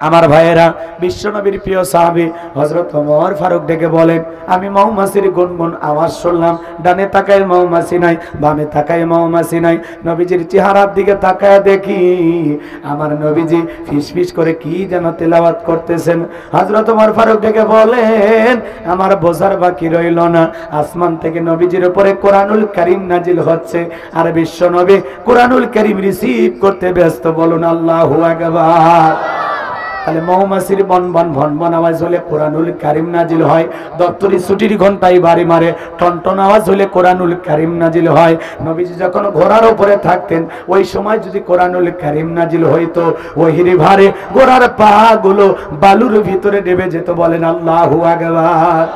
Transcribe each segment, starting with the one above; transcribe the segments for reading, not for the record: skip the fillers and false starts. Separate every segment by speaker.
Speaker 1: আমার ভাইয়েরা, বিশ্বনবীর প্রিয় সাহাবী হযরত ওমর ফারুক ডেকে বলেন, আমি মৌমাছির গুনগুন আওয়াজ শুনলাম। ডানে তাকায় মৌমাছি নাই, বামে তাকায় মৌমাছি নাই। নবীজির চেহারার দিকে তাকায় দেখি আমার নবীজি ফিসফিস করে কি যেন তেলাওয়াত করতেছেন। হযরত ওমর ফারুক ডেকে বলেন, আমার বোঝার বাকি রইল না, আসমান থেকে নবীজির উপরে কোরআনুল কারীম নাজিল হচ্ছে আর বিশ্বনবী কোরআনুল কারীম রিসিভ করতে ব্যস্ত। বলুন আল্লাহু আকবার। তাহলে মৌমাছির বনবন ভনবন আওয়াজ হলে কোরআনুল কারীম নাজিল হয়। দপ্তরি ছুটির ঘন্টায় বাড়ি মারে টনটন আওয়াজ হলে কোরআনুল কারীম নাজিল হয়। নবীজি যখন ঘোড়ার উপরে থাকতেন ওই সময় যদি কোরআনুল কারীম নাজিল হইতো, ওহির ভারে ঘোড়ার পা গুলো বালুর ভিতরে ডেবে যেত। বলেন আল্লাহু আকবার।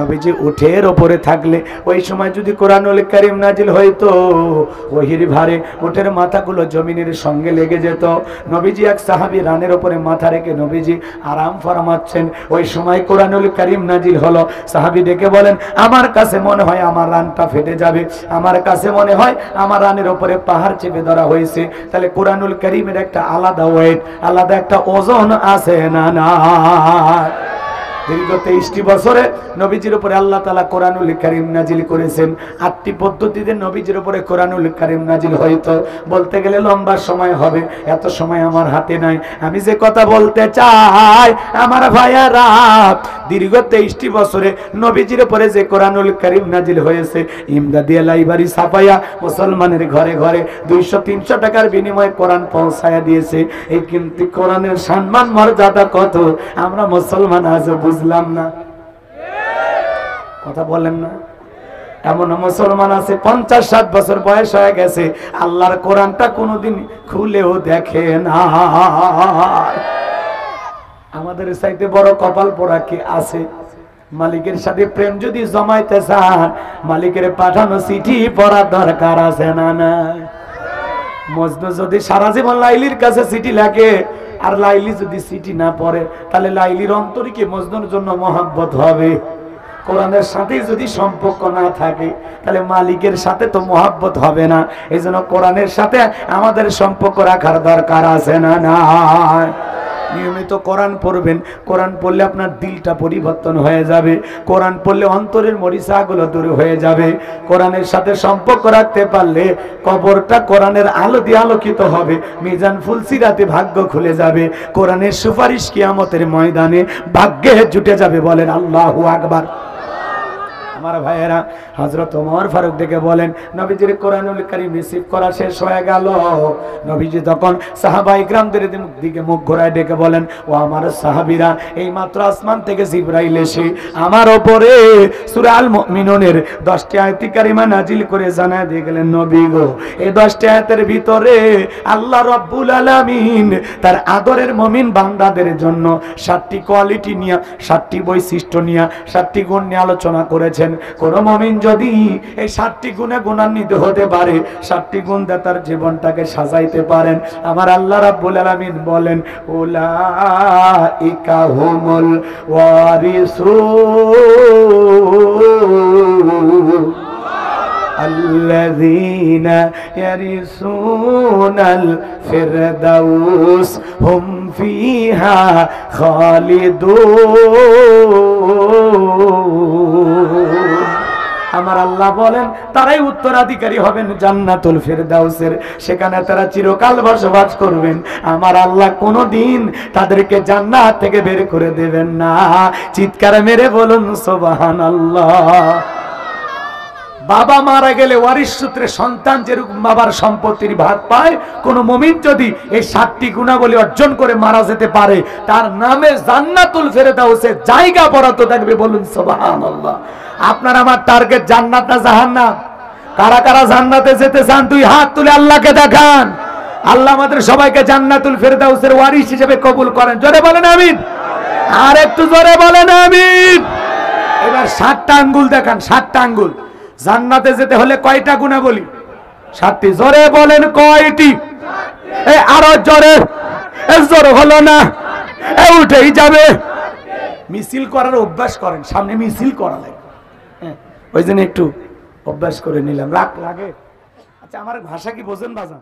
Speaker 1: নবীজি উঠের উপরে থাকলে ওই সময় যদি কোরআনুল কারীম নাজিল হইতো, ওহির ভারে উটের মাথাগুলো জমিনের সঙ্গে লেগে যেত। নবীজি এক সাহাবী রানের উপরে মাথা রেখে নবীজি আরাম ফরমাচ্ছেন, ওই সময় কোরআনুল কারীম নাজিল হলো। সাহাবী ডেকে বলেন, আমার কাছে মনে হয় আমার রানটা ফেটে যাবে, আমার কাছে মনে হয় আমার রানের উপরে পাহাড় চেপে ধরা হয়েছে। তাহলে কোরআনুল কারীমের একটা আলাদা ওয়েট, আলাদা একটা ওজন আছে না? না। দীর্ঘ 23টি বছরে নবীজির উপরে আল্লাহ তাআলা কোরআনুল কারীম নাজিল করেছেন। 8টি পদ্ধতিতে নবীজির উপরে কোরআনুল কারীম নাজিল হইতো। বলতে গেলে লম্বা সময় হবে, এত সময় আমার হাতে নাই। আমি যে কথা বলতে চাই আমার ভাইয়ারা, দীর্ঘ 23টি বছরে নবীজির উপরে যে কোরআনুল কারীম নাজিল হয়েছে, ইমদাদিয়া লাইব্রেরি ছাপাইয়া মুসলমানের ঘরে ঘরে 200-300 টাকার বিনিময়ে কোরআন পৌঁছায়া দিয়েছে। এই কিন্তু কোরআনের সম্মান মর্যাদা কত আমরা মুসলমান আজ বুঝলাম না। কথা বলেন না? এমন মুসলমান আছে 50-60 বছর বয়স হয়ে গেছে, আল্লাহর কোরআনটা কোনোদিন খুলেও দেখে না। আমাদের চাইতে বড় কপাল পোড়া কি আছে? মালিকের সাথে প্রেম যদি জমাইতে চান, মালিকের পাঠানো চিঠি পড়া দরকার আছে না? না। মজনু যদি সারা জীবন লাইলির কাছে চিঠি লাগে আর লাইলি যদি চিঠি না পড়ে, তাহলে লাইলির অন্তরে কি মজনুর জন্য মহব্বত হবে? কোরআনের সাথে যদি সম্পর্ক না থাকে তাহলে মালিকের সাথে তো মহব্বত হবে না। এই জন্য কোরআনের সাথে আমাদের সম্পর্ক রাখার দরকার আছে না? না। নিয়মিত কোরআন পড়বেন। কোরআন পড়লে আপনার দিলটা পরিবর্তন হয়ে যাবে। কোরআন পড়লে অন্তরের মরিচাগুলো দূর হয়ে যাবে। কোরআনের সাথে সম্পর্ক রাখতে পারলে কবরটা কোরআনের আলো দিয়ে আলোকিত হবে। মিজান ফুলসিরাতে ভাগ্য খুলে যাবে। কোরআনের সুপারিশ কিয়ামতের ময়দানে ভাগ্যে জুটে যাবে। বলেন আল্লাহু আকবার। আমার ভাইয়েরা, হযরত ওমর ফারুক ডেকে বলেন, নবীজির কোরআনুল কারীম রিসিভ করা শেষ হয়ে গেল। নবীজি তখন সাহাবায়ে কিরামদের দিকে মুখ ঘোরায় ডেকে বলেন, ও আমার সাহাবীরা, এই মাত্র আসমান থেকে জিবরাইল এসে আমার উপরে সূরা আল মুমিনুনের 10টি আয়াত কারিমা নাজিল করে জানায় দিয়ে গেলেন, নবী গো, এই 10টি আয়াতের ভিতরে আল্লাহ রাব্বুল আলামিন তার আদরের মুমিন বান্দাদের জন্য 7টি কোয়ালিটি নিয়ে, 7টি বৈশিষ্ট্য নিয়ে, 7টি গুণ নিয়ে আলোচনা করেছেন। কোন মুমিন যদি এই 7টি গুণে গুণান্বিত হতে পারে, 7টি গুণ দিয়ে তার জীবনটাকে সাজাইতে পারেন, আমার আল্লাহ রাব্বুল আলামিন বলেন, উলাইকা হুমুল ওয়ারিসুন আল্লাযীনা ইয়ারিসুনাল ফিরদাউস হুম ফিহা খালিদুন। আমার আল্লাহ বলেন, তারাই উত্তরাধিকারী হবেন জান্নাতুল ফিরদাউসের। সেখানে তারা চিরকাল বসবাস করবেন। আমার আল্লাহ কোনদিন তাদেরকে জান্নাত থেকে বের করে দেবেন না। চিৎকার মেরে বলুন সুবহানাল্লাহ। বাবা মারা গেলে ওয়ারিশ সূত্রে সন্তান যেরকম বাবার সম্পত্তির ভাগ পায়, কোন মুমিন যদি এই 7টি গুণাবলী অর্জন করে মারা যেতে পারে, তার নামে জান্নাতুল ফিরদাউসে জায়গা বরাদ্দ থাকবে। বলুন সুবহানাল্লাহ। আপনার আমার টার্গেট জান্নাত না জাহান্নাম? কারা কারা জান্নাতে যেতে চান দুই হাত তুলে আল্লাহকে দেখান। আল্লাহ আমাদের সবাইকে জান্নাতুল ফিরদাউসের ওয়ারিশ হিসেবে কবুল করেন। জোরে বলেন আমিন। আর একটু জোরে বলেন আমিন। এবার 7টা আঙ্গুল দেখান, 7টা আঙ্গুল। জান্নাতে যেতে হলে কয়টা গুণাবলী? 7টি। জোরে বলেন কয়টি? আরো জোরে। জোরে হলো না, উঠেই যাবে। মিছিল করার অভ্যাস করেন, সামনে মিছিল করা লাগে। ওই জন্য একটু অভ্যাস করে নিলাম। রাগ লাগে? আচ্ছা, আমার ভাষা কি বোঝেন বাজান?